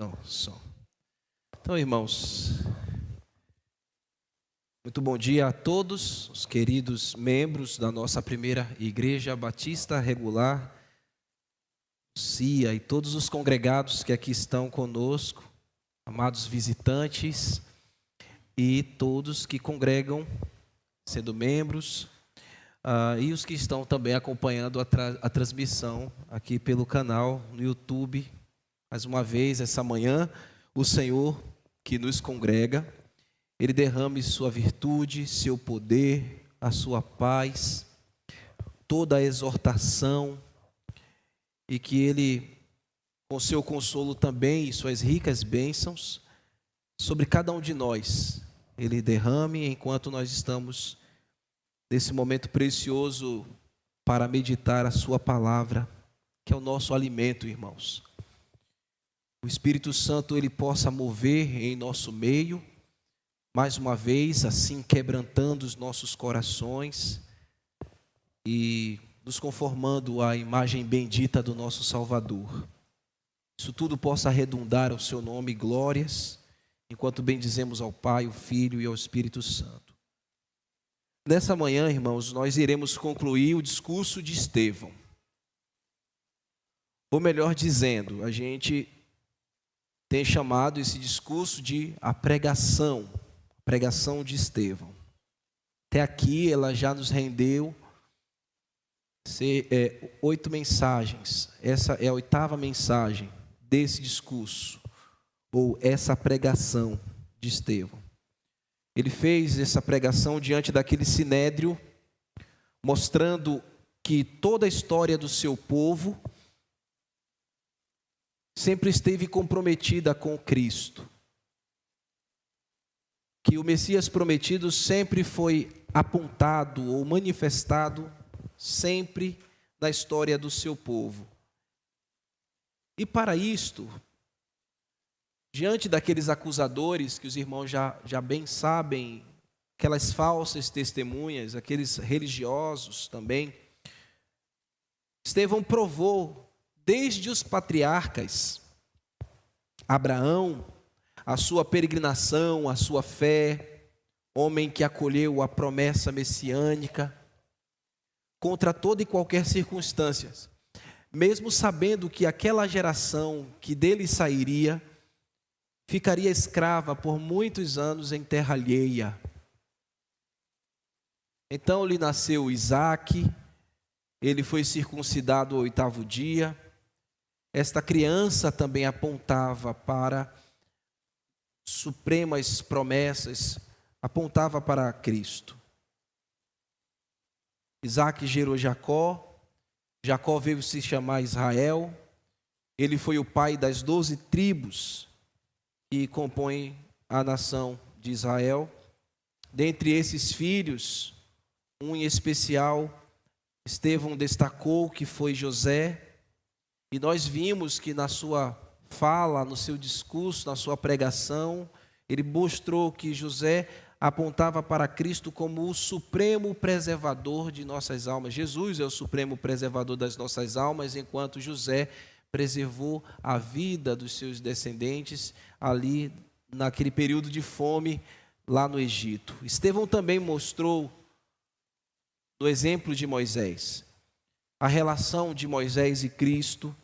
Não, só. Então, irmãos, muito bom dia a todos os queridos membros da nossa primeira Igreja Batista Regular, CIA, e todos os congregados que aqui estão conosco, amados visitantes e todos que congregam sendo membros, e os que estão também acompanhando a transmissão aqui pelo canal no YouTube. Mais uma vez, essa manhã, o Senhor que nos congrega, Ele derrame sua virtude, seu poder, a sua paz, toda a exortação, e que Ele, com seu consolo também e suas ricas bênçãos, sobre cada um de nós, Ele derrame enquanto nós estamos nesse momento precioso para meditar a sua palavra, que é o nosso alimento, irmãos. O Espírito Santo, Ele possa mover em nosso meio, mais uma vez, assim quebrantando os nossos corações e nos conformando à imagem bendita do nosso Salvador. Isso tudo possa redundar ao seu nome glórias, enquanto bendizemos ao Pai, ao Filho e ao Espírito Santo. Nessa manhã, irmãos, nós iremos concluir o discurso de Estevão. Ou melhor dizendo, a gente tem chamado esse discurso de a pregação de Estevão. Até aqui ela já nos rendeu 8 mensagens. Essa é a 8ª mensagem desse discurso, ou essa pregação de Estevão. Ele fez essa pregação diante daquele sinédrio, mostrando que toda a história do seu povo sempre esteve comprometida com Cristo. Que o Messias prometido sempre foi apontado ou manifestado sempre na história do seu povo. E para isto, diante daqueles acusadores que os irmãos já bem sabem, aquelas falsas testemunhas, aqueles religiosos também, Estevão provou desde os patriarcas, Abraão, a sua peregrinação, a sua fé, homem que acolheu a promessa messiânica, contra toda e qualquer circunstância, mesmo sabendo que aquela geração que dele sairia, ficaria escrava por muitos anos em terra alheia. Então lhe nasceu Isaque, ele foi circuncidado ao 8º dia. Esta criança também apontava para supremas promessas, apontava para Cristo. Isaque gerou Jacó, Jacó veio se chamar Israel, ele foi o pai das 12 tribos que compõem a nação de Israel. Dentre esses filhos, um em especial, Estevão destacou que foi José, e nós vimos que na sua fala, no seu discurso, na sua pregação, ele mostrou que José apontava para Cristo como o supremo preservador de nossas almas. Jesus é o supremo preservador das nossas almas, enquanto José preservou a vida dos seus descendentes ali naquele período de fome lá no Egito. Estevão também mostrou, no exemplo de Moisés, a relação de Moisés e Cristo,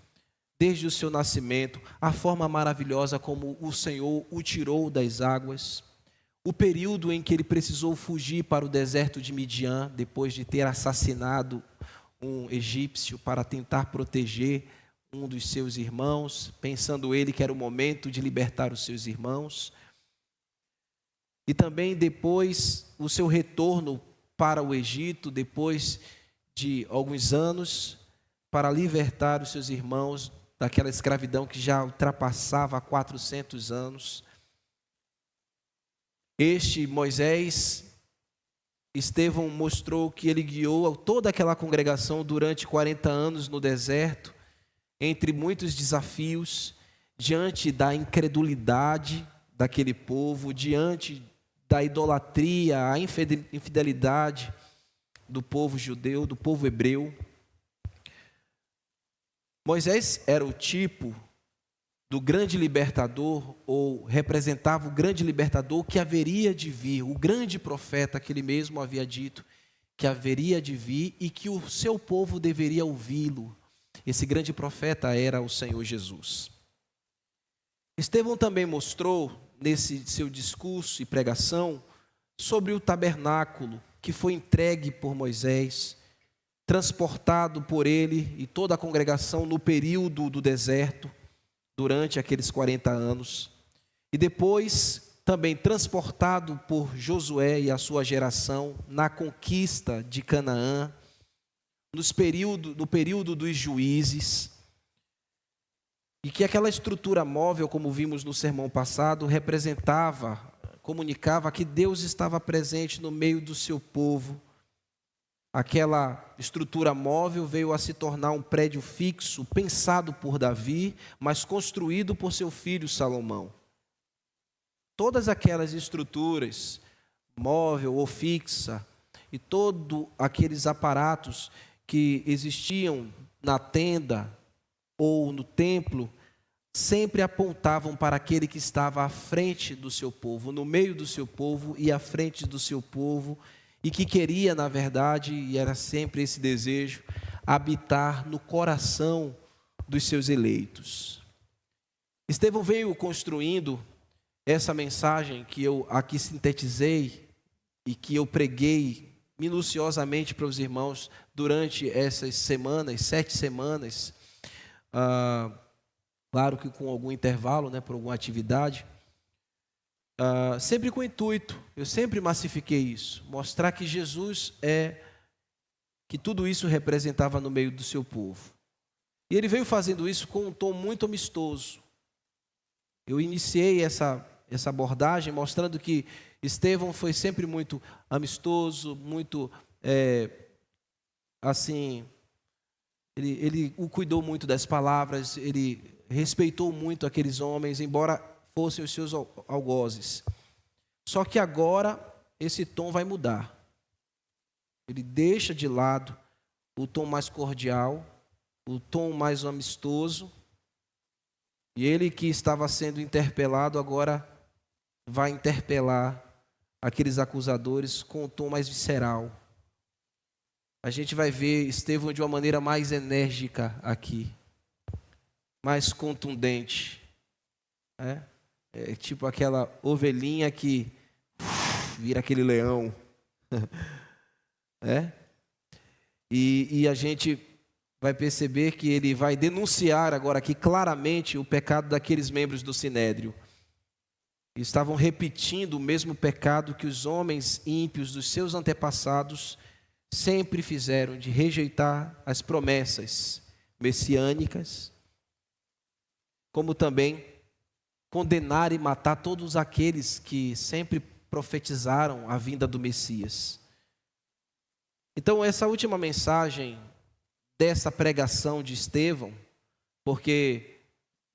desde o seu nascimento, a forma maravilhosa como o Senhor o tirou das águas, o período em que ele precisou fugir para o deserto de Midian, depois de ter assassinado um egípcio para tentar proteger um dos seus irmãos, pensando ele que era o momento de libertar os seus irmãos. E também depois o seu retorno para o Egito, depois de alguns anos, para libertar os seus irmãos daquela escravidão que já ultrapassava 400 anos. Este Moisés, Estevão mostrou que ele guiou toda aquela congregação durante 40 anos no deserto, entre muitos desafios, diante da incredulidade daquele povo, diante da idolatria, a infidelidade do povo judeu, do povo hebreu. Moisés era o tipo do grande libertador, ou representava o grande libertador que haveria de vir, o grande profeta que ele mesmo havia dito que haveria de vir e que o seu povo deveria ouvi-lo. Esse grande profeta era o Senhor Jesus. Estevão também mostrou, nesse seu discurso e pregação, sobre o tabernáculo que foi entregue por Moisés, transportado por ele e toda a congregação no período do deserto, durante aqueles 40 anos, e depois também transportado por Josué e a sua geração na conquista de Canaã, no período dos juízes, e que aquela estrutura móvel, como vimos no sermão passado, comunicava que Deus estava presente no meio do seu povo. Aquela estrutura móvel veio a se tornar um prédio fixo, pensado por Davi, mas construído por seu filho Salomão. Todas aquelas estruturas, móvel ou fixa, e todos aqueles aparatos que existiam na tenda ou no templo, sempre apontavam para aquele que estava à frente do seu povo, no meio do seu povo e à frente do seu povo, e que queria, na verdade, e era sempre esse desejo, habitar no coração dos seus eleitos. Estevão veio construindo essa mensagem que eu aqui sintetizei e que eu preguei minuciosamente para os irmãos durante essas semanas, 7 semanas, claro que com algum intervalo, né, por alguma atividade, sempre com o intuito, eu sempre massifiquei isso, mostrar que Jesus que tudo isso representava no meio do seu povo. E ele veio fazendo isso com um tom muito amistoso. Eu iniciei essa abordagem mostrando que Estevão foi sempre muito amistoso, muito, assim, ele o cuidou muito das palavras, ele respeitou muito aqueles homens, embora fossem os seus algozes. Só que agora esse tom vai mudar. Ele deixa de lado o tom mais cordial, o tom mais amistoso, e ele que estava sendo interpelado agora vai interpelar aqueles acusadores com um tom mais visceral. A gente vai ver Estevão de uma maneira mais enérgica aqui, mais contundente, tipo aquela ovelhinha que vira aquele leão, e a gente vai perceber que ele vai denunciar agora aqui claramente o pecado daqueles membros do Sinédrio. Estavam repetindo o mesmo pecado que os homens ímpios dos seus antepassados sempre fizeram, de rejeitar as promessas messiânicas, como também condenar e matar todos aqueles que sempre profetizaram a vinda do Messias. Então, essa última mensagem dessa pregação de Estevão, porque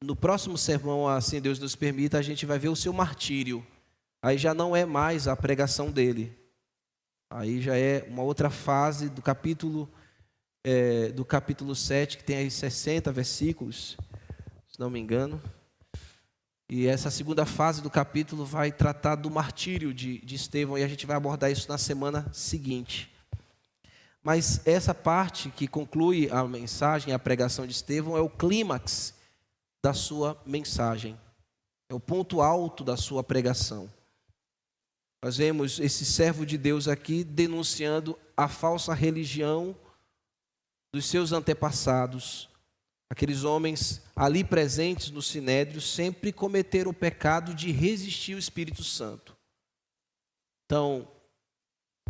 no próximo sermão, assim Deus nos permita, a gente vai ver o seu martírio. Aí já não é mais a pregação dele. Aí já é uma outra fase do capítulo 7, que tem aí 60 versículos, se não me engano. E essa segunda fase do capítulo vai tratar do martírio de Estevão, e a gente vai abordar isso na semana seguinte. Mas essa parte que conclui a mensagem, a pregação de Estevão, é o clímax da sua mensagem. É o ponto alto da sua pregação. Nós vemos esse servo de Deus aqui denunciando a falsa religião dos seus antepassados. Aqueles homens ali presentes no Sinédrio sempre cometeram o pecado de resistir ao Espírito Santo. Então,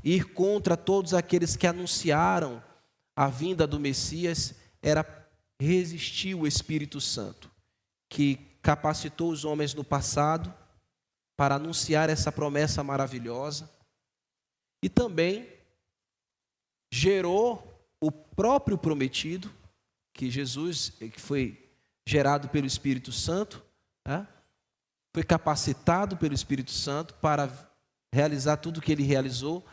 ir contra todos aqueles que anunciaram a vinda do Messias era resistir ao Espírito Santo, que capacitou os homens no passado para anunciar essa promessa maravilhosa, e também gerou o próprio prometido, que Jesus, que foi gerado pelo Espírito Santo, foi capacitado pelo Espírito Santo para realizar tudo o que ele realizou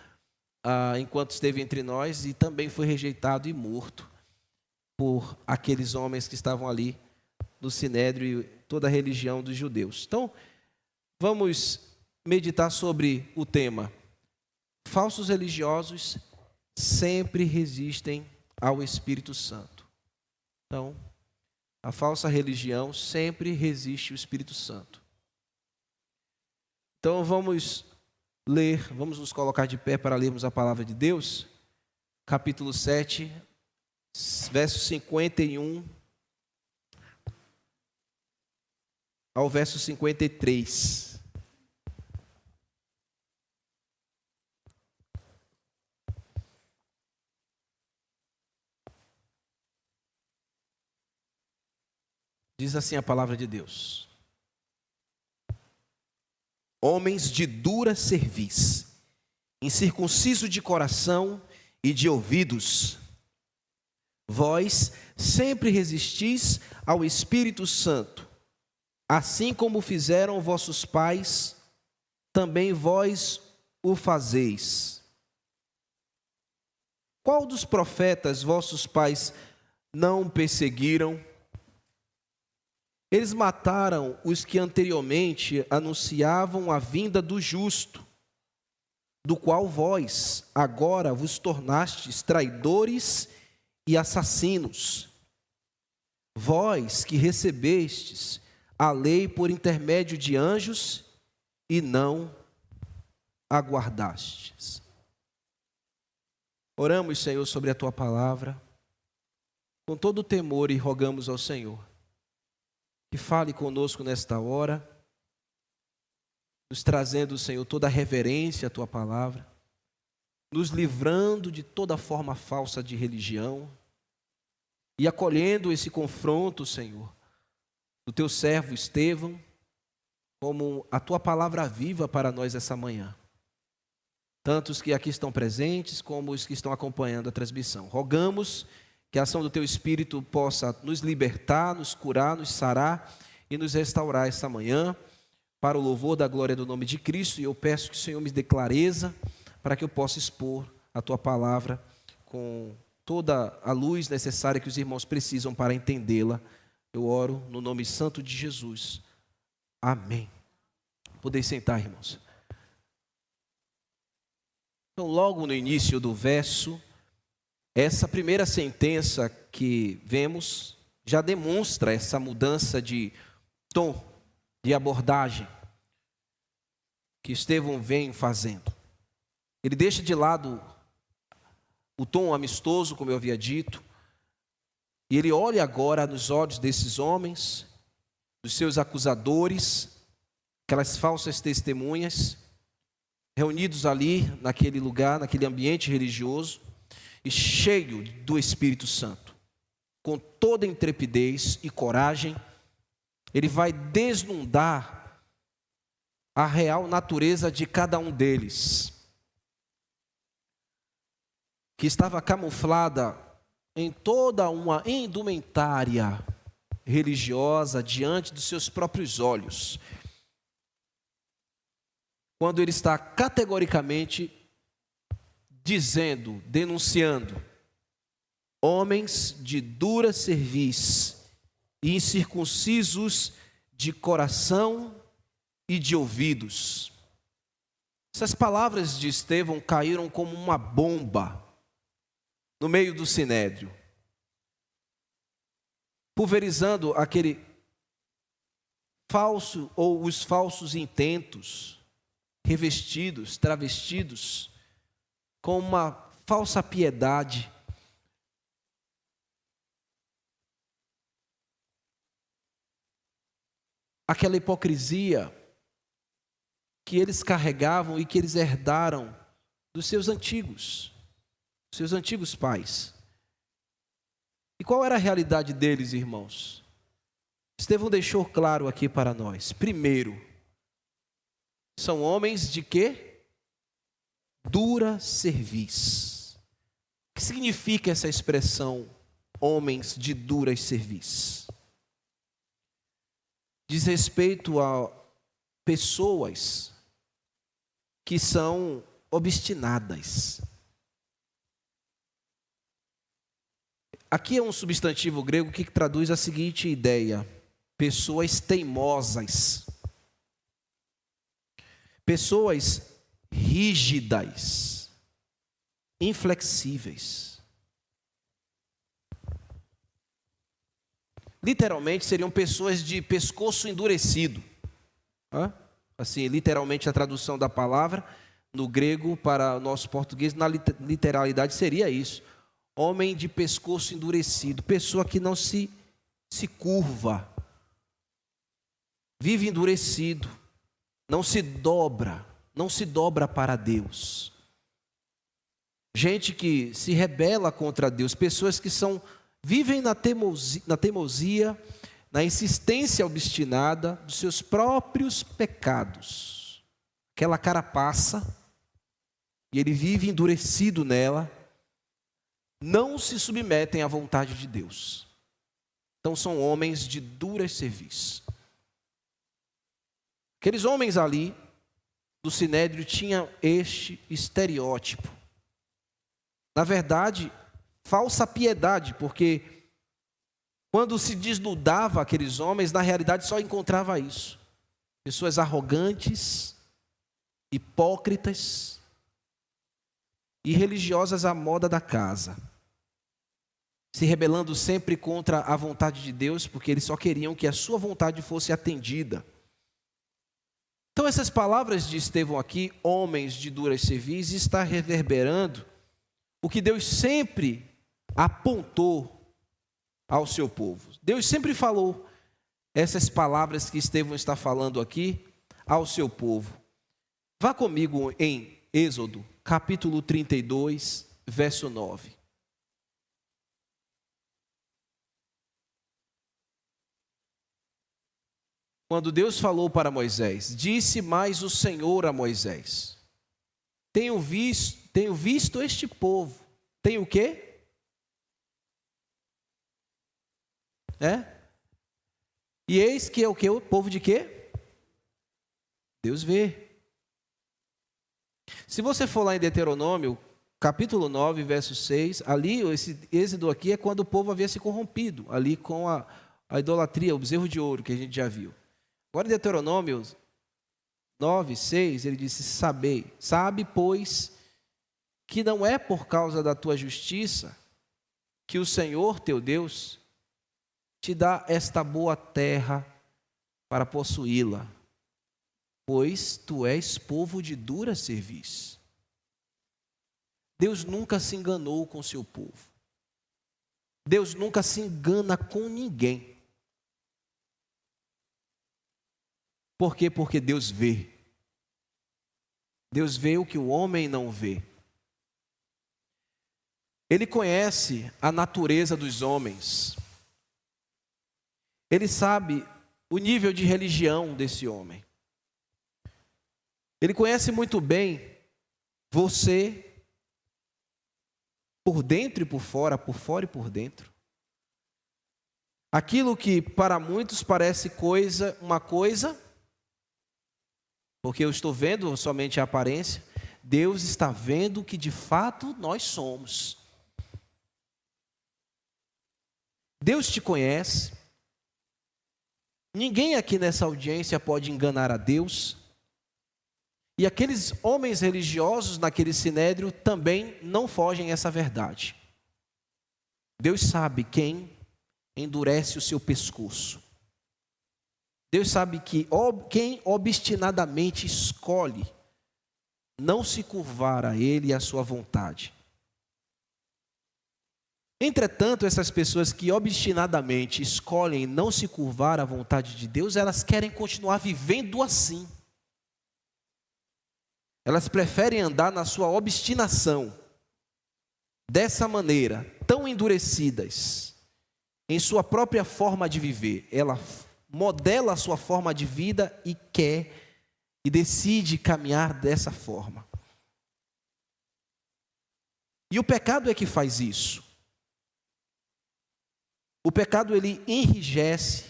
enquanto esteve entre nós, e também foi rejeitado e morto por aqueles homens que estavam ali no Sinédrio e toda a religião dos judeus. Então, vamos meditar sobre o tema. Falsos religiosos sempre resistem ao Espírito Santo. Então, a falsa religião sempre resiste ao Espírito Santo. Então, vamos nos colocar de pé para lermos a palavra de Deus. Capítulo 7, verso 51 ao verso 53. Diz assim a palavra de Deus: homens de dura cerviz, incircunciso de coração e de ouvidos, vós sempre resistis ao Espírito Santo, assim como fizeram vossos pais, também vós o fazeis. Qual dos profetas vossos pais não perseguiram? Eles mataram os que anteriormente anunciavam a vinda do justo, do qual vós agora vos tornastes traidores e assassinos. Vós que recebestes a lei por intermédio de anjos e não aguardastes. Oramos, Senhor, sobre a Tua palavra, com todo o temor, e rogamos ao Senhor que fale conosco nesta hora, nos trazendo, Senhor, toda a reverência à Tua palavra, nos livrando de toda forma falsa de religião e acolhendo esse confronto, Senhor, do Teu servo Estevão, como a Tua palavra viva para nós essa manhã. Tanto os que aqui estão presentes, como os que estão acompanhando a transmissão. Rogamos que a ação do Teu Espírito possa nos libertar, nos curar, nos sarar e nos restaurar esta manhã, para o louvor da glória do nome de Cristo. E eu peço que o Senhor me dê clareza, para que eu possa expor a Tua palavra com toda a luz necessária que os irmãos precisam para entendê-la. Eu oro no nome santo de Jesus. Amém. Podeis sentar, irmãos. Então, logo no início do verso, essa primeira sentença que vemos já demonstra essa mudança de tom, de abordagem que Estevão vem fazendo. Ele deixa de lado o tom amistoso, como eu havia dito, e ele olha agora nos olhos desses homens, dos seus acusadores, aquelas falsas testemunhas, reunidos ali naquele lugar, naquele ambiente religioso, e cheio do Espírito Santo, com toda intrepidez e coragem, ele vai desnudar a real natureza de cada um deles, que estava camuflada em toda uma indumentária religiosa diante dos seus próprios olhos, quando ele está categoricamente dizendo, denunciando: homens de dura cerviz e incircuncisos de coração e de ouvidos. Essas palavras de Estevão caíram como uma bomba no meio do sinédrio, pulverizando aquele falso ou os falsos intentos, revestidos, travestidos, com uma falsa piedade, aquela hipocrisia que eles carregavam e que eles herdaram dos seus antigos pais. E qual era a realidade deles, irmãos? Estevão deixou claro aqui para nós. Primeiro, são homens de quê? Dura cerviz. O que significa essa expressão, homens de dura cerviz? Diz respeito a pessoas que são obstinadas. Aqui é um substantivo grego que traduz a seguinte ideia: pessoas teimosas, pessoas rígidas, inflexíveis. Literalmente seriam pessoas de pescoço endurecido. Assim, literalmente a tradução da palavra no grego para o nosso português, na literalidade seria isso. Homem de pescoço endurecido, pessoa que não se curva, vive endurecido, não se dobra para Deus. Gente que se rebela contra Deus, pessoas que vivem na teimosia, na insistência obstinada dos seus próprios pecados. Aquela carapaça, e ele vive endurecido nela, não se submetem à vontade de Deus. Então são homens de dura cerviz. Aqueles homens ali do Sinédrio tinham este estereótipo. Na verdade, falsa piedade, porque quando se desnudava aqueles homens, na realidade só encontrava isso. Pessoas arrogantes, hipócritas e religiosas à moda da casa, se rebelando sempre contra a vontade de Deus, porque eles só queriam que a sua vontade fosse atendida. Então essas palavras de Estevão aqui, homens de duras cerviz, está reverberando o que Deus sempre apontou ao seu povo. Deus sempre falou essas palavras que Estevão está falando aqui ao seu povo. Vá comigo em Êxodo, capítulo 32, verso 9. Quando Deus falou para Moisés, disse mais o Senhor a Moisés: Tenho visto este povo. Tem o quê? E eis que é o que? O povo de quê? Deus vê. Se você for lá em Deuteronômio, capítulo 9, verso 6, ali, esse êxodo aqui é quando o povo havia se corrompido, ali com a idolatria, o bezerro de ouro, que a gente já viu. Agora em Deuteronômio 9, 6, ele disse: sabe, pois, que não é por causa da tua justiça que o Senhor teu Deus te dá esta boa terra para possuí-la, pois tu és povo de dura cerviz. Deus nunca se enganou com seu povo. Deus nunca se engana com ninguém. Por quê? Porque Deus vê. Deus vê o que o homem não vê. Ele conhece a natureza dos homens. Ele sabe o nível de religião desse homem. Ele conhece muito bem você por dentro e por fora e por dentro. Aquilo que para muitos parece uma coisa, porque eu estou vendo somente a aparência, Deus está vendo o que de fato nós somos. Deus te conhece. Ninguém aqui nessa audiência pode enganar a Deus. E aqueles homens religiosos naquele sinédrio também não fogem a essa verdade. Deus sabe quem endurece o seu pescoço. Deus sabe que quem obstinadamente escolhe não se curvar a Ele e à sua vontade. Entretanto, essas pessoas que obstinadamente escolhem não se curvar à vontade de Deus, elas querem continuar vivendo assim. Elas preferem andar na sua obstinação, dessa maneira, tão endurecidas, em sua própria forma de viver. Ela modela a sua forma de vida e quer e decide caminhar dessa forma. E o pecado é que faz isso. O pecado, ele enrijece,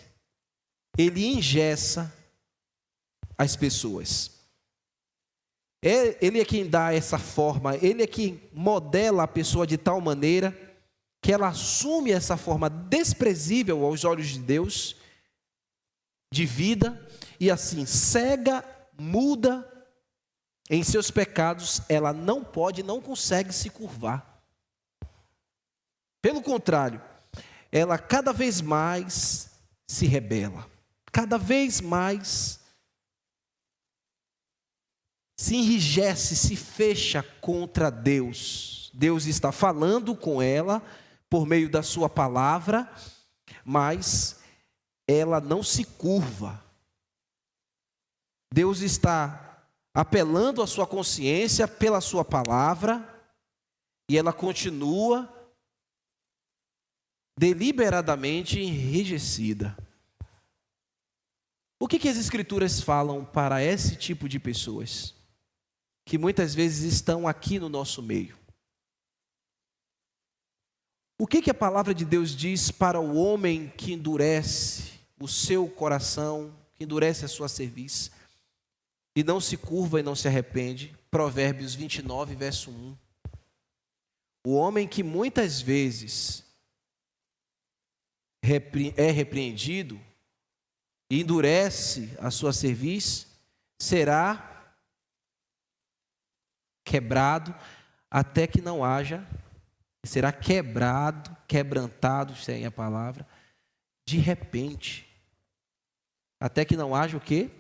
ele engessa as pessoas. Ele é quem dá essa forma, ele é quem modela a pessoa de tal maneira que ela assume essa forma desprezível aos olhos de Deus de vida, e assim, cega, muda em seus pecados, ela não pode, não consegue se curvar. Pelo contrário, ela cada vez mais se rebela, cada vez mais se enrijece, se fecha contra Deus. Deus está falando com ela por meio da sua palavra, mas ela não se curva. Deus está apelando à sua consciência pela sua palavra, e ela continua deliberadamente enrijecida. O que as Escrituras falam para esse tipo de pessoas, que muitas vezes estão aqui no nosso meio? O que a palavra de Deus diz para o homem que endurece o seu coração, que endurece a sua cerviz, e não se curva e não se arrepende? Provérbios 29, verso 1. O homem que muitas vezes é repreendido e endurece a sua cerviz, será quebrado até que não haja, será quebrado, quebrantado, sem a palavra, de repente, até que não haja o quê?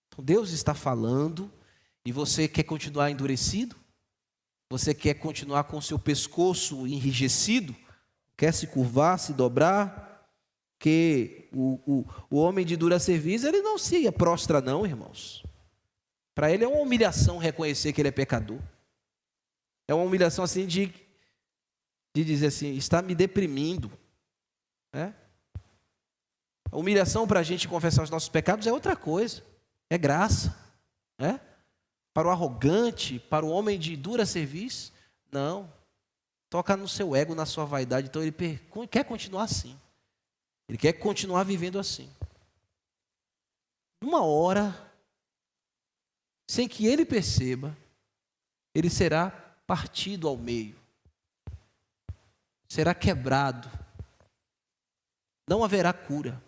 Então Deus está falando, e você quer continuar endurecido? Você quer continuar com o seu pescoço enrijecido? Quer se curvar, se dobrar? Porque o homem de dura cerviz, ele não se prostra não, irmãos. Para ele é uma humilhação reconhecer que ele é pecador. É uma humilhação assim de dizer assim, está me deprimindo. A humilhação para a gente confessar os nossos pecados é outra coisa. É graça. Para o arrogante, para o homem de dura cerviz, não. Toca no seu ego, na sua vaidade. Então ele quer continuar assim. Ele quer continuar vivendo assim. Uma hora, sem que ele perceba, ele será partido ao meio. Será quebrado. Não haverá cura.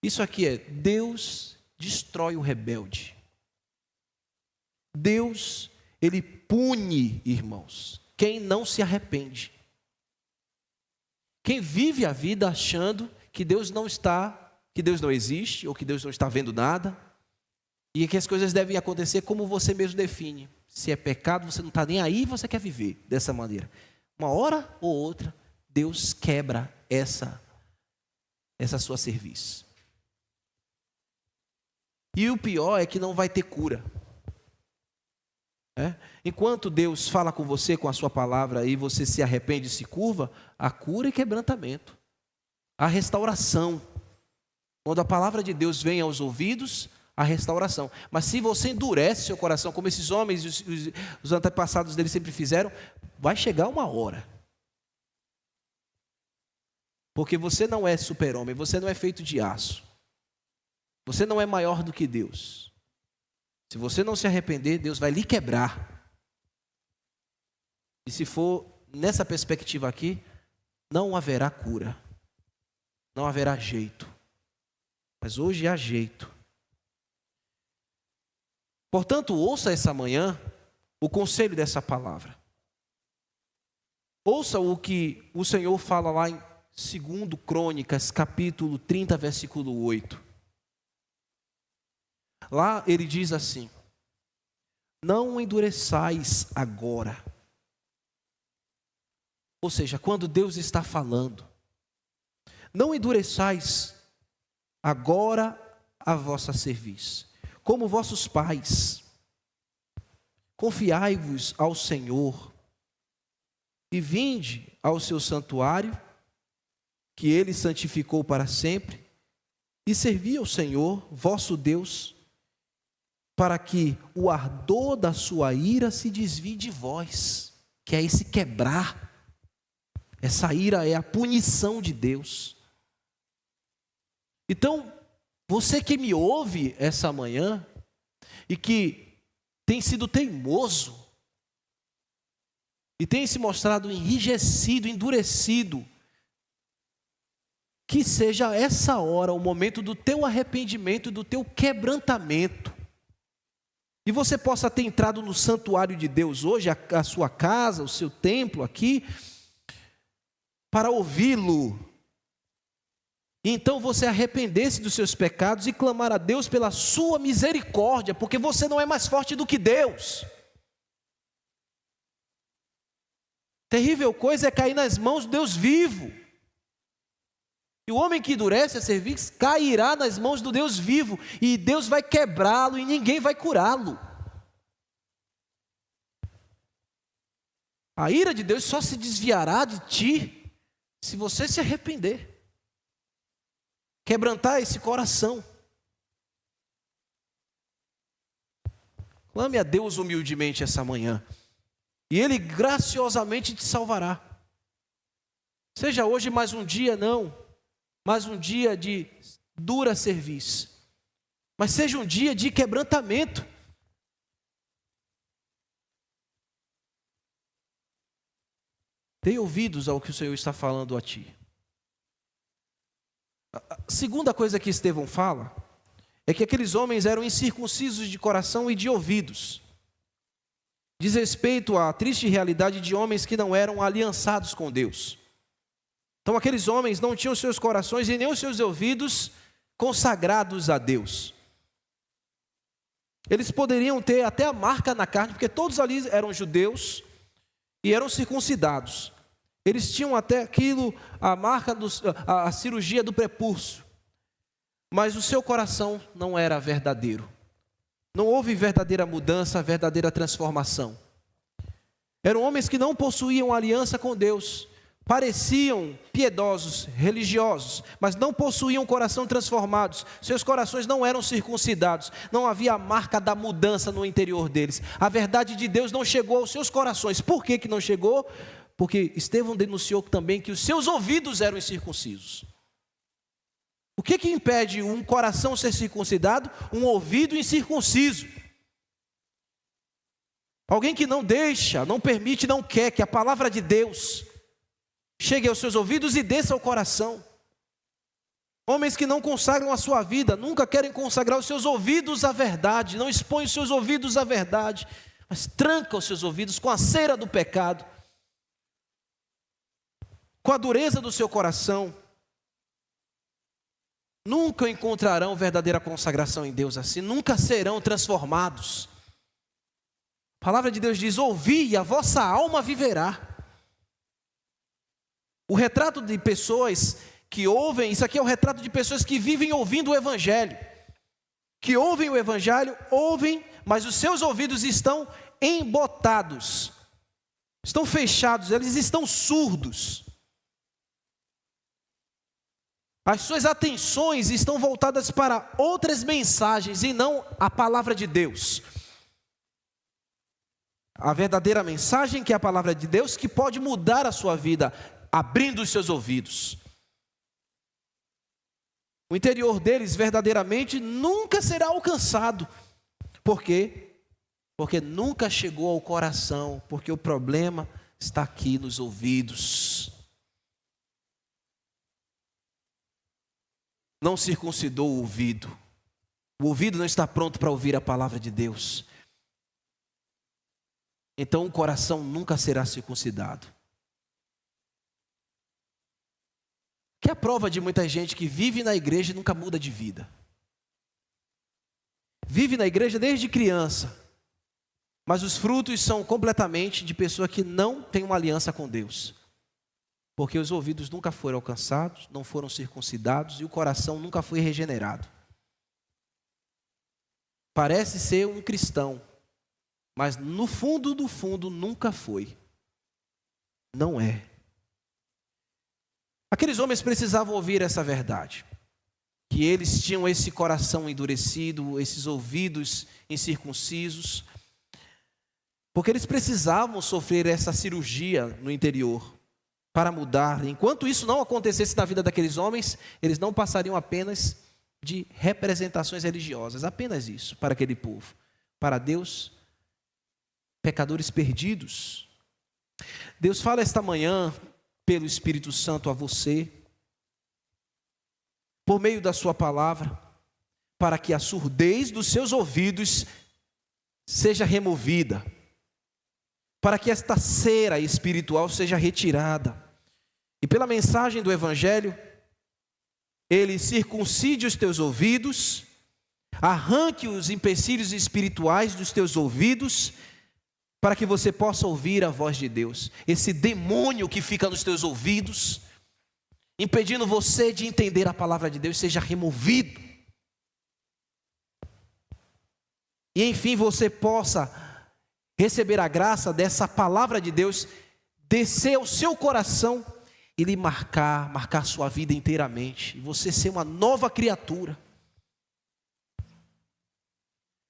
Isso aqui é: Deus destrói o rebelde. Deus, ele pune, irmãos, quem não se arrepende. Quem vive a vida achando que Deus não está, que Deus não existe, ou que Deus não está vendo nada, e que as coisas devem acontecer como você mesmo define. Se é pecado, você não está nem aí, você quer viver dessa maneira. Uma hora ou outra, Deus quebra essa sua cerviz. E o pior é que não vai ter cura. Enquanto Deus fala com você, com a sua palavra, e você se arrepende e se curva, há cura e quebrantamento. Há restauração. Quando a palavra de Deus vem aos ouvidos, há restauração. Mas se você endurece seu coração, como esses homens, os antepassados deles sempre fizeram, vai chegar uma hora. Porque você não é super-homem, você não é feito de aço. Você não é maior do que Deus. Se você não se arrepender, Deus vai lhe quebrar. E se for nessa perspectiva aqui, não haverá cura. Não haverá jeito. Mas hoje há jeito. Portanto, ouça essa manhã o conselho dessa palavra. Ouça o que o Senhor fala lá em 2 Crônicas, capítulo 30, versículo 8. Lá ele diz assim: não endureçais agora. Ou seja, quando Deus está falando, não endureçais agora a vossa cerviz, como vossos pais. Confiai-vos ao Senhor e vinde ao seu santuário, que ele santificou para sempre, e servi ao Senhor, vosso Deus, para que o ardor da sua ira se desvie de vós, que é esse quebrar. Essa ira é a punição de Deus. Então, você que me ouve essa manhã, e que tem sido teimoso, e tem se mostrado enrijecido, endurecido, que seja essa hora o momento do teu arrependimento e do teu quebrantamento. E você possa ter entrado no santuário de Deus hoje, a sua casa, o seu templo aqui, para ouvi-lo. E então você arrepender-se dos seus pecados e clamar a Deus pela sua misericórdia, porque você não é mais forte do que Deus. Terrível coisa é cair nas mãos do Deus vivo. E o homem que endurece a cerviz cairá nas mãos do Deus vivo, e Deus vai quebrá-lo e ninguém vai curá-lo. A ira de Deus só se desviará de ti se você se arrepender, quebrantar esse coração. Clame a Deus humildemente essa manhã, e Ele graciosamente te salvará. Seja hoje mais um dia, mais um dia de dura serviço, mas seja um dia de quebrantamento. Dê ouvidos ao que o Senhor está falando a ti. A segunda coisa que Estevão fala é que aqueles homens eram incircuncisos de coração e de ouvidos. Diz respeito à triste realidade de homens que não eram aliançados com Deus. Então aqueles homens não tinham seus corações e nem os seus ouvidos consagrados a Deus. Eles poderiam ter até a marca na carne, porque todos ali eram judeus e eram circuncidados. Eles tinham até aquilo, a marca, a cirurgia do prepúcio. Mas o seu coração não era verdadeiro. Não houve verdadeira mudança, verdadeira transformação. Eram homens que não possuíam aliança com Deus. Pareciam piedosos, religiosos, mas não possuíam coração transformados. Seus corações não eram circuncidados. Não havia a marca da mudança no interior deles. A verdade de Deus não chegou aos seus corações. Por que não chegou? Porque Estevão denunciou também que os seus ouvidos eram incircuncisos. O que impede um coração ser circuncidado? Um ouvido incircunciso. Alguém que não deixa, não permite, não quer que a palavra de Deus chegue aos seus ouvidos e desça ao coração. Homens que não consagram a sua vida, nunca querem consagrar os seus ouvidos à verdade, não expõem os seus ouvidos à verdade, mas trancam os seus ouvidos com a cera do pecado, com a dureza do seu coração. Nunca encontrarão verdadeira consagração em Deus assim, nunca serão transformados. A palavra de Deus diz: ouvi e a vossa alma viverá. O retrato de pessoas que ouvem, isso aqui é o retrato de pessoas que vivem ouvindo o Evangelho. Que ouvem o Evangelho, ouvem, mas os seus ouvidos estão embotados. Estão fechados, eles estão surdos. As suas atenções estão voltadas para outras mensagens e não a palavra de Deus. A verdadeira mensagem, que é a palavra de Deus, que pode mudar a sua vida, abrindo os seus ouvidos. O interior deles verdadeiramente nunca será alcançado. Por quê? Porque nunca chegou ao coração, porque o problema está aqui nos ouvidos. Não circuncidou o ouvido. O ouvido não está pronto para ouvir a palavra de Deus. Então o coração nunca será circuncidado. Que é a prova de muita gente que vive na igreja e nunca muda de vida. Vive na igreja desde criança, mas os frutos são completamente de pessoa que não tem uma aliança com Deus. Porque os ouvidos nunca foram alcançados, não foram circuncidados e o coração nunca foi regenerado. Parece ser um cristão, mas no fundo do fundo nunca foi. Não é. Aqueles homens precisavam ouvir essa verdade, que eles tinham esse coração endurecido, esses ouvidos incircuncisos, porque eles precisavam sofrer essa cirurgia no interior para mudar. Enquanto isso não acontecesse na vida daqueles homens, eles não passariam apenas de representações religiosas, apenas isso para aquele povo. Para Deus, pecadores perdidos. Deus fala esta manhã pelo Espírito Santo a você, por meio da sua palavra, para que a surdez dos seus ouvidos seja removida, para que esta cera espiritual seja retirada, e pela mensagem do Evangelho, Ele circuncide os teus ouvidos, arranque os empecilhos espirituais dos teus ouvidos, para que você possa ouvir a voz de Deus. Esse demônio que fica nos teus ouvidos, impedindo você de entender a palavra de Deus, seja removido. E enfim você possa receber a graça dessa palavra de Deus, descer ao seu coração e lhe marcar sua vida inteiramente, e você ser uma nova criatura.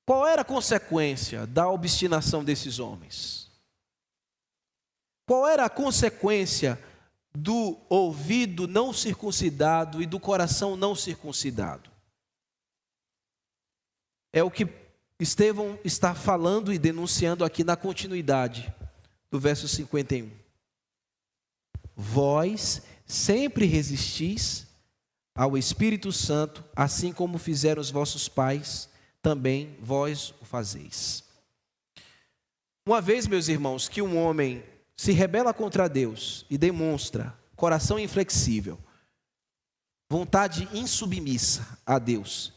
Qual era a consequência da obstinação desses homens? Qual era a consequência do ouvido não circuncidado e do coração não circuncidado? É o que Estevão está falando e denunciando aqui na continuidade do verso 51. Vós sempre resistis ao Espírito Santo, assim como fizeram os vossos pais, também vós o fazeis. Uma vez, meus irmãos, que um homem se rebela contra Deus e demonstra coração inflexível, vontade insubmissa a Deus,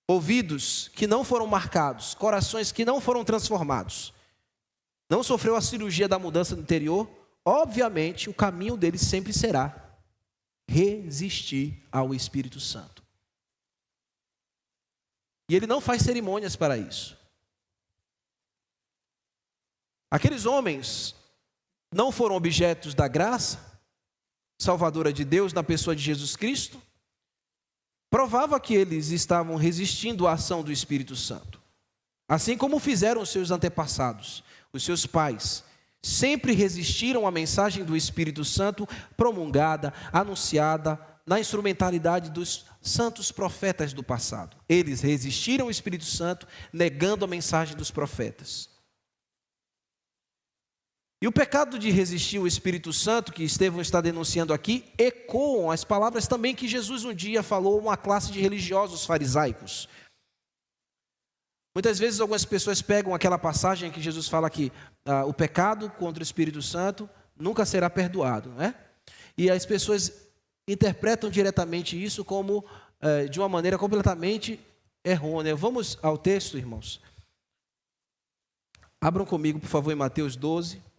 ouvidos que não foram marcados, corações que não foram transformados, não sofreu a cirurgia da mudança do interior, obviamente o caminho dele sempre será resistir ao Espírito Santo. E ele não faz cerimônias para isso. Aqueles homens não foram objetos da graça salvadora de Deus na pessoa de Jesus Cristo. Provava que eles estavam resistindo à ação do Espírito Santo. Assim como fizeram os seus antepassados, os seus pais. Sempre resistiram à mensagem do Espírito Santo promulgada, anunciada na instrumentalidade dos santos profetas do passado. Eles resistiram ao Espírito Santo, negando a mensagem dos profetas. E o pecado de resistir ao Espírito Santo, que Estevão está denunciando aqui, ecoam as palavras também que Jesus um dia falou a uma classe de religiosos farisaicos. Muitas vezes algumas pessoas pegam aquela passagem em que Jesus fala que o pecado contra o Espírito Santo nunca será perdoado, né? E as pessoas interpretam diretamente isso como de uma maneira completamente errônea. Vamos ao texto, irmãos. Abram comigo, por favor, em Mateus 12.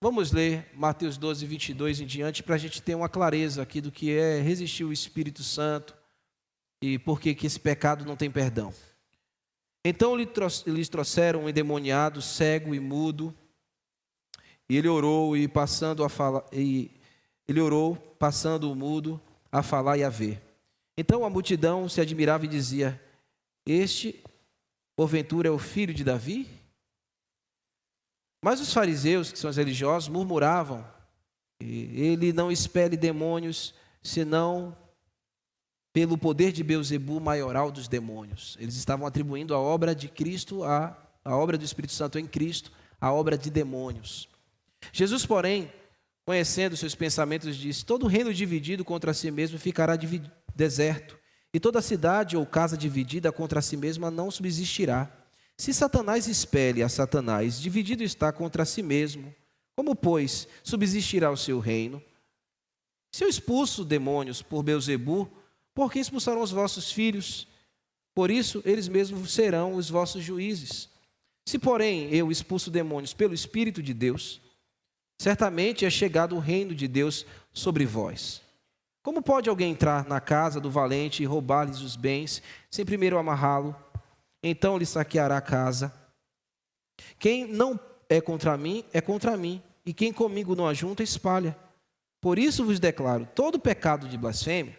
Vamos ler Mateus 12, 22 em diante, para a gente ter uma clareza aqui do que é resistir ao Espírito Santo e por que esse pecado não tem perdão. Então lhes trouxeram um endemoniado, cego e mudo, e ele orou, passando o mudo a falar e a ver. Então a multidão se admirava e dizia: este, porventura, é o filho de Davi? Mas os fariseus, que são os religiosos, murmuravam: ele não expele demônios, senão pelo poder de Beelzebu, maioral dos demônios. Eles estavam atribuindo a obra de Cristo, a obra do Espírito Santo em Cristo, a obra de demônios. Jesus, porém, conhecendo seus pensamentos, disse: todo reino dividido contra si mesmo ficará deserto, e toda cidade ou casa dividida contra si mesma não subsistirá. Se Satanás expele a Satanás, dividido está contra si mesmo, como, pois, subsistirá o seu reino? Se eu expulso demônios por Beelzebu, por que expulsarão os vossos filhos? Por isso, eles mesmos serão os vossos juízes. Se, porém, eu expulso demônios pelo Espírito de Deus, certamente é chegado o reino de Deus sobre vós. Como pode alguém entrar na casa do valente e roubar-lhes os bens, sem primeiro amarrá-lo? Então lhe saqueará a casa. Quem não é contra mim, e quem comigo não ajunta, espalha. Por isso vos declaro: todo pecado de blasfêmia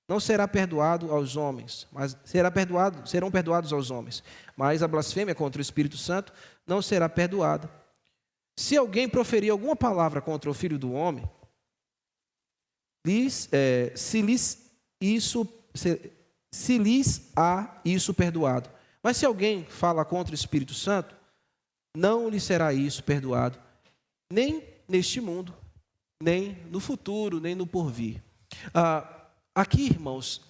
não será perdoado aos homens, mas serão perdoados aos homens. Mas a blasfêmia contra o Espírito Santo não será perdoada. Se alguém proferir alguma palavra contra o Filho do Homem, se lhes há isso perdoado. Mas se alguém fala contra o Espírito Santo, não lhe será isso perdoado, nem neste mundo, nem no futuro, nem no porvir. Aqui, irmãos,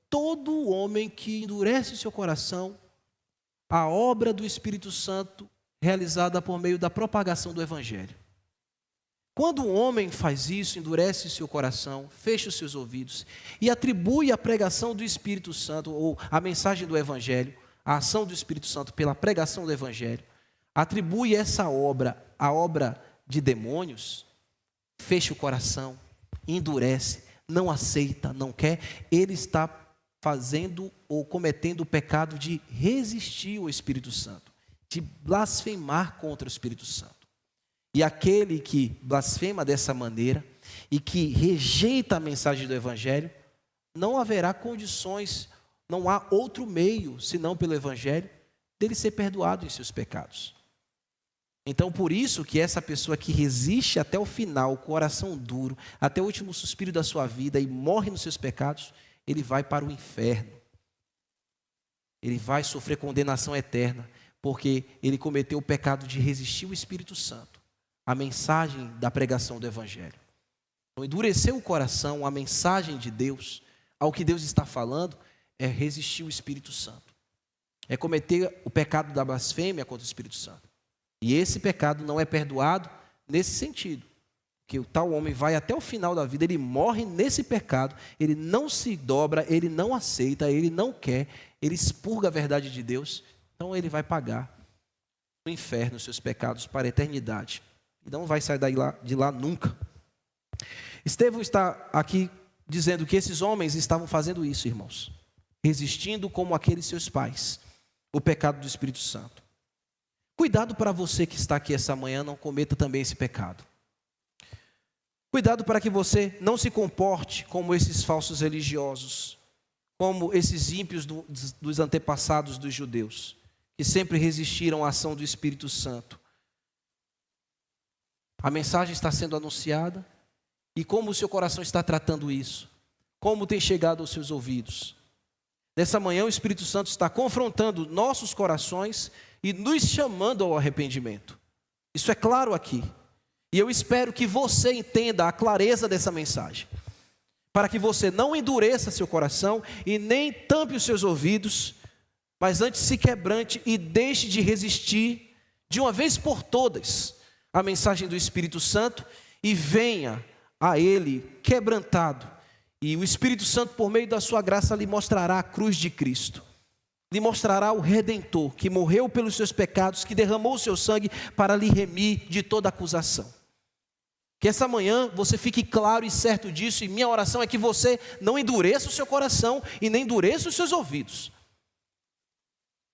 todo homem que endurece seu coração, a obra do Espírito Santo realizada por meio da propagação do Evangelho. Quando um homem faz isso, endurece seu coração, fecha os seus ouvidos e atribui a pregação do Espírito Santo, ou a mensagem do Evangelho, a ação do Espírito Santo pela pregação do Evangelho, atribui essa obra, a obra de demônios, fecha o coração, endurece, não aceita, não quer, ele está fazendo ou cometendo o pecado de resistir ao Espírito Santo, de blasfemar contra o Espírito Santo. E aquele que blasfema dessa maneira e que rejeita a mensagem do Evangelho, não haverá condições, não há outro meio, senão pelo Evangelho, dele ser perdoado em seus pecados. Então, por isso que essa pessoa que resiste até o final, coração duro, até o último suspiro da sua vida e morre nos seus pecados, ele vai para o inferno. Ele vai sofrer condenação eterna, porque ele cometeu o pecado de resistir o Espírito Santo, a mensagem da pregação do Evangelho. Então, endurecer o coração, a mensagem de Deus, ao que Deus está falando, é resistir o Espírito Santo. É cometer o pecado da blasfêmia contra o Espírito Santo. E esse pecado não é perdoado nesse sentido. Que o tal homem vai até o final da vida, ele morre nesse pecado, ele não se dobra, ele não aceita, ele não quer, ele expurga a verdade de Deus, então ele vai pagar no inferno os seus pecados para a eternidade. E não vai sair de lá nunca. Estevão está aqui dizendo que esses homens estavam fazendo isso, irmãos. Resistindo como aqueles seus pais, o pecado do Espírito Santo. Cuidado para você que está aqui essa manhã, não cometa também esse pecado. Cuidado para que você não se comporte como esses falsos religiosos, como esses ímpios dos antepassados dos judeus, que sempre resistiram à ação do Espírito Santo. A mensagem está sendo anunciada, e como o seu coração está tratando isso? Como tem chegado aos seus ouvidos? Nessa manhã o Espírito Santo está confrontando nossos corações e nos chamando ao arrependimento. Isso é claro aqui. E eu espero que você entenda a clareza dessa mensagem, para que você não endureça seu coração e nem tampe os seus ouvidos, mas antes se quebrante e deixe de resistir de uma vez por todas a mensagem do Espírito Santo e venha a Ele quebrantado. E o Espírito Santo, por meio da sua graça, lhe mostrará a cruz de Cristo. Lhe mostrará o Redentor, que morreu pelos seus pecados, que derramou o seu sangue para lhe remir de toda acusação. Que essa manhã você fique claro e certo disso, e minha oração é que você não endureça o seu coração e nem endureça os seus ouvidos.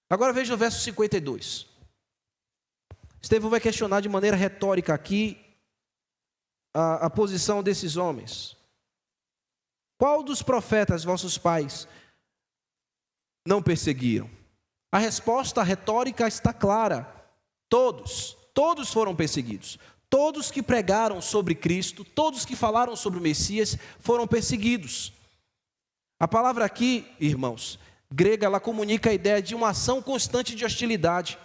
Agora veja o verso 52. Estevão vai questionar de maneira retórica aqui a posição desses homens. Qual dos profetas vossos pais não perseguiram? A resposta retórica está clara. Todos foram perseguidos. Todos que pregaram sobre Cristo, todos que falaram sobre o Messias foram perseguidos. A palavra aqui, irmãos, grega, ela comunica a ideia de uma ação constante de hostilidade.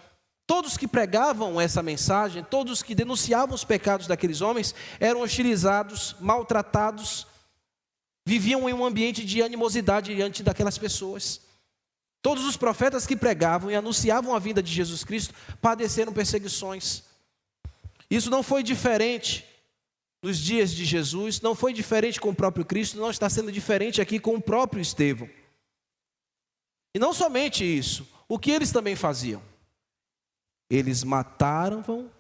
Todos que pregavam essa mensagem, todos que denunciavam os pecados daqueles homens, eram hostilizados, maltratados, viviam em um ambiente de animosidade diante daquelas pessoas. Todos os profetas que pregavam e anunciavam a vinda de Jesus Cristo padeceram perseguições. Isso não foi diferente nos dias de Jesus, não foi diferente com o próprio Cristo, não está sendo diferente aqui com o próprio Estevão. E não somente isso, o que eles também faziam? Eles mataram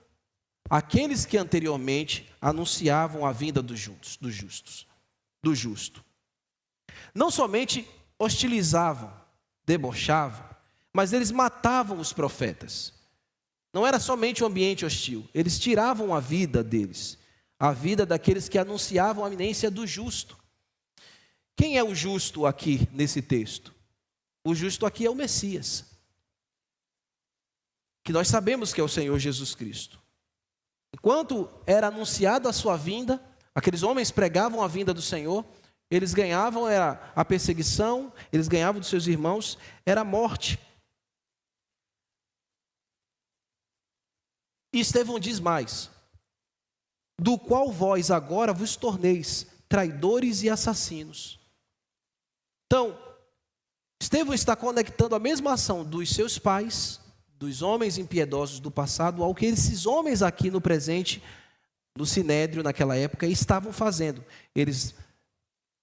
aqueles que anteriormente anunciavam a vinda do justo. Não somente hostilizavam, debochavam, mas eles matavam os profetas. Não era somente um ambiente hostil, eles tiravam a vida deles, a vida daqueles que anunciavam a iminência do justo. Quem é o justo aqui nesse texto? O justo aqui é o Messias, que nós sabemos que é o Senhor Jesus Cristo. Enquanto era anunciada a sua vinda, aqueles homens pregavam a vinda do Senhor, eles ganhavam era a perseguição, eles ganhavam dos seus irmãos, era a morte. E Estevão diz mais: do qual vós agora vos torneis traidores e assassinos. Então, Estevão está conectando a mesma ação dos seus pais, dos homens impiedosos do passado, ao que esses homens aqui no presente, no Sinédrio naquela época, estavam fazendo. Eles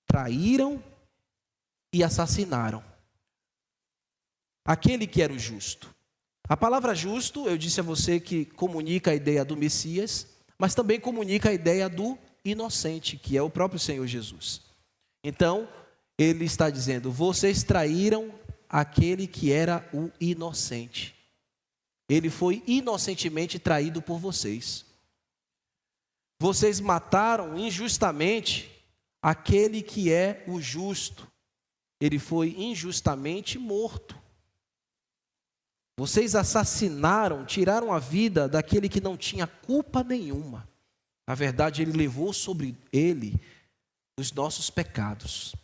traíram e assassinaram aquele que era o justo. A palavra justo, eu disse a você que comunica a ideia do Messias, mas também comunica a ideia do inocente, que é o próprio Senhor Jesus. Então, ele está dizendo: vocês traíram aquele que era o inocente. Ele foi inocentemente traído por vocês. Vocês mataram injustamente aquele que é o justo. Ele foi injustamente morto. Vocês assassinaram, tiraram a vida daquele que não tinha culpa nenhuma. Na verdade, ele levou sobre ele os nossos pecados.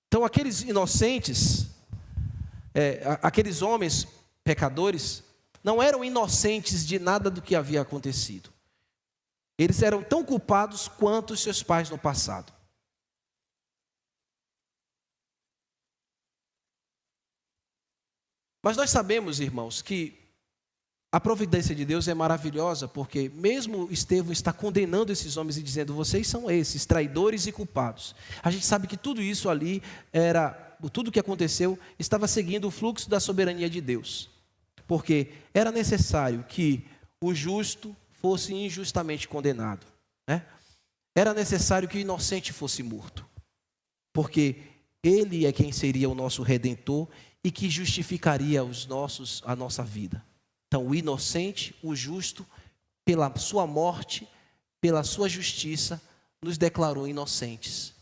Então, aqueles inocentes, aqueles homens pecadores, não eram inocentes de nada do que havia acontecido. Eles eram tão culpados quanto os seus pais no passado. Mas nós sabemos, irmãos, que a providência de Deus é maravilhosa, porque mesmo Estevão está condenando esses homens e dizendo: vocês são esses, traidores e culpados. A gente sabe que tudo isso ali tudo que aconteceu estava seguindo o fluxo da soberania de Deus. Porque era necessário que o justo fosse injustamente condenado, né? Era necessário que o inocente fosse morto. Porque ele é quem seria o nosso redentor e que justificaria a nossa vida. Então, o inocente, o justo, pela sua morte, pela sua justiça, nos declarou inocentes.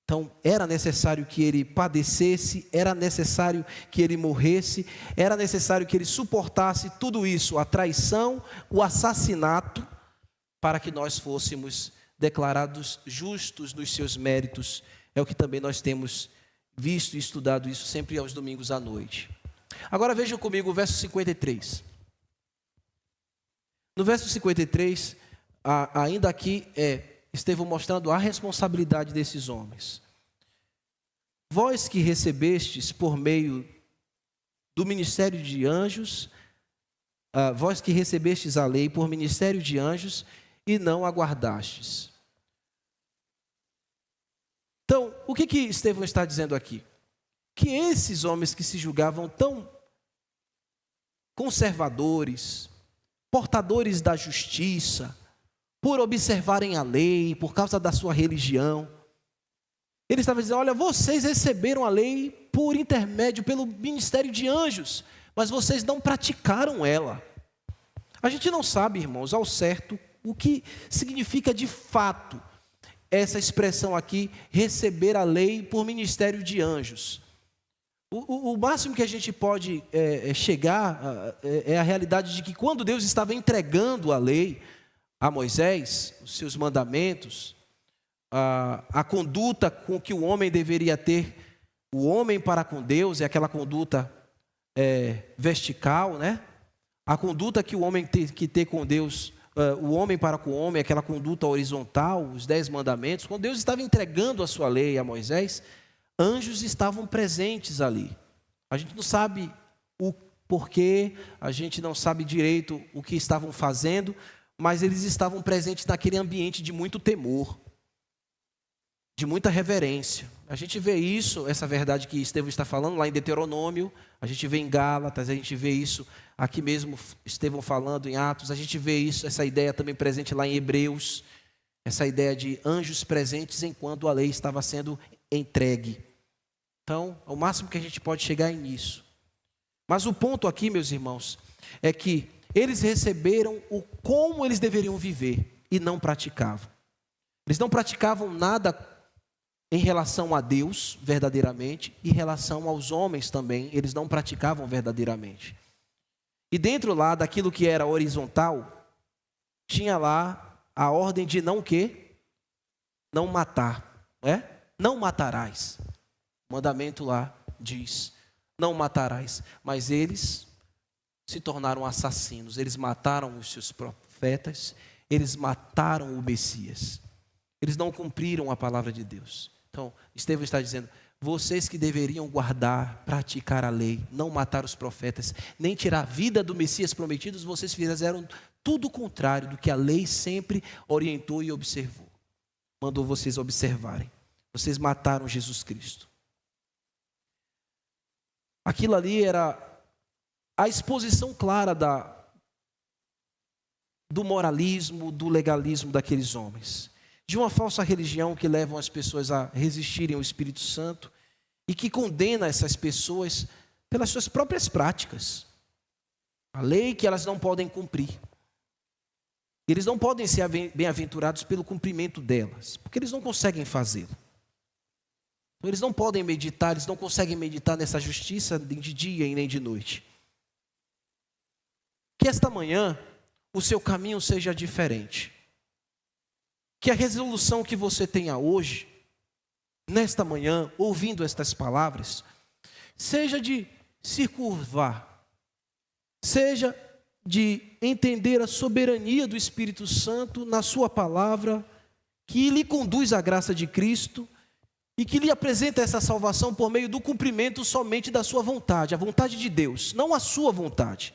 Então, era necessário que ele padecesse, era necessário que ele morresse, era necessário que ele suportasse tudo isso, a traição, o assassinato, para que nós fôssemos declarados justos nos seus méritos. É o que também nós temos visto e estudado isso sempre aos domingos à noite. Agora vejam comigo o verso 53. No verso 53, ainda aqui Estevão mostrando a responsabilidade desses homens. Vós que recebestes por meio do ministério de anjos, vós que recebestes a lei por ministério de anjos e não aguardastes. Então, o que Estevão está dizendo aqui? Que esses homens que se julgavam tão conservadores, portadores da justiça, por observarem a lei, por causa da sua religião, ele estava dizendo: olha, vocês receberam a lei por intermédio, pelo ministério de anjos, mas vocês não praticaram ela. A gente não sabe, irmãos, ao certo, o que significa de fato essa expressão aqui, receber a lei por ministério de anjos. O máximo que a gente pode chegar é a realidade de que quando Deus estava entregando a lei a Moisés, os seus mandamentos, a conduta com que o homem deveria ter, o homem para com Deus, é aquela conduta vertical, né? A conduta que o homem tem que ter com Deus, o homem para com o homem, aquela conduta horizontal, os 10 mandamentos. Quando Deus estava entregando a sua lei a Moisés, anjos estavam presentes ali. A gente não sabe o porquê, a gente não sabe direito o que estavam fazendo, mas eles estavam presentes naquele ambiente de muito temor, de muita reverência. A gente vê isso, essa verdade que Estevão está falando lá em Deuteronômio, a gente vê em Gálatas, a gente vê isso aqui mesmo, Estevão falando em Atos, a gente vê isso, essa ideia também presente lá em Hebreus, essa ideia de anjos presentes enquanto a lei estava sendo entregue. Então, o máximo que a gente pode chegar é nisso. Mas o ponto aqui, meus irmãos, é que eles receberam o como eles deveriam viver e não praticavam. Eles não praticavam nada em relação a Deus, verdadeiramente, e em relação aos homens também, eles não praticavam verdadeiramente. E dentro lá daquilo que era horizontal, tinha lá a ordem de não o quê? Não matar, não é? Não matarás. O mandamento lá diz, não matarás. Mas eles se tornaram assassinos, eles mataram os seus profetas, eles mataram o Messias. Eles não cumpriram a palavra de Deus. Então, Estevão está dizendo: vocês que deveriam guardar, praticar a lei, não matar os profetas, nem tirar a vida do Messias prometido, vocês fizeram tudo o contrário do que a lei sempre orientou e observou. Mandou vocês observarem. Vocês mataram Jesus Cristo. Aquilo ali era a exposição clara do moralismo, do legalismo daqueles homens. De uma falsa religião que levam as pessoas a resistirem ao Espírito Santo e que condena essas pessoas pelas suas próprias práticas. A lei que elas não podem cumprir. Eles não podem ser bem-aventurados pelo cumprimento delas, porque eles não conseguem fazê-lo. Então, eles não podem meditar, eles não conseguem meditar nessa justiça nem de dia e nem de noite. Que esta manhã o seu caminho seja diferente. Que a resolução que você tenha hoje, nesta manhã, ouvindo estas palavras, seja de se curvar, seja de entender a soberania do Espírito Santo na sua palavra, que lhe conduz à graça de Cristo e que lhe apresenta essa salvação por meio do cumprimento somente da sua vontade, a vontade de Deus, não a sua vontade.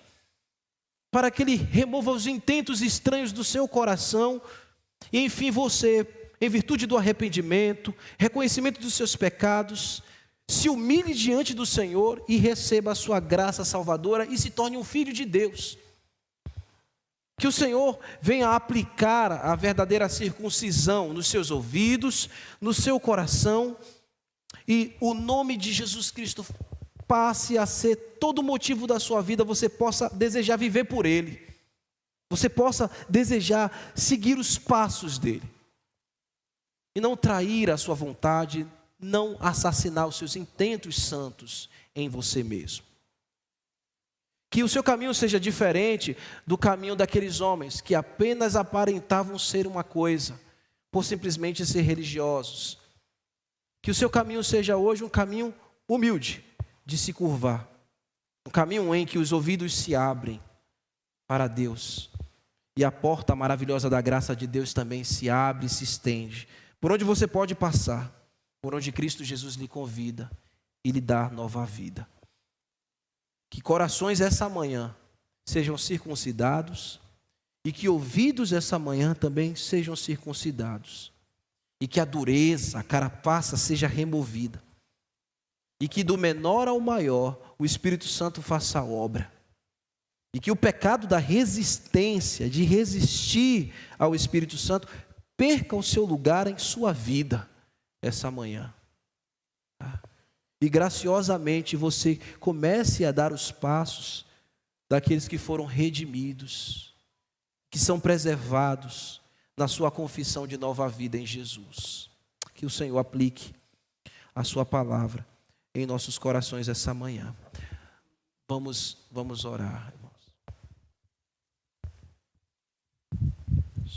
Para que Ele remova os intentos estranhos do seu coração e, enfim, você, em virtude do arrependimento, reconhecimento dos seus pecados, se humilhe diante do Senhor e receba a sua graça salvadora e se torne um filho de Deus. Que o Senhor venha aplicar a verdadeira circuncisão nos seus ouvidos, no seu coração, e o nome de Jesus Cristo passe a ser todo o motivo da sua vida, você possa desejar viver por Ele, você possa desejar seguir os passos dEle, e não trair a sua vontade, não assassinar os seus intentos santos em você mesmo. Que o seu caminho seja diferente do caminho daqueles homens que apenas aparentavam ser uma coisa, por simplesmente ser religiosos. Que o seu caminho seja hoje um caminho humilde, de se curvar. Um caminho em que os ouvidos se abrem para Deus. E a porta maravilhosa da graça de Deus também se abre e se estende. Por onde você pode passar, por onde Cristo Jesus lhe convida e lhe dá nova vida. Que corações essa manhã sejam circuncidados e que ouvidos essa manhã também sejam circuncidados. E que a dureza, a carapaça seja removida. E que do menor ao maior o Espírito Santo faça a obra. E que o pecado da resistência, de resistir ao Espírito Santo, perca o seu lugar em sua vida essa manhã. E graciosamente você comece a dar os passos daqueles que foram redimidos, que são preservados na sua confissão de nova vida em Jesus. Que o Senhor aplique a sua palavra em nossos corações essa manhã. Vamos orar.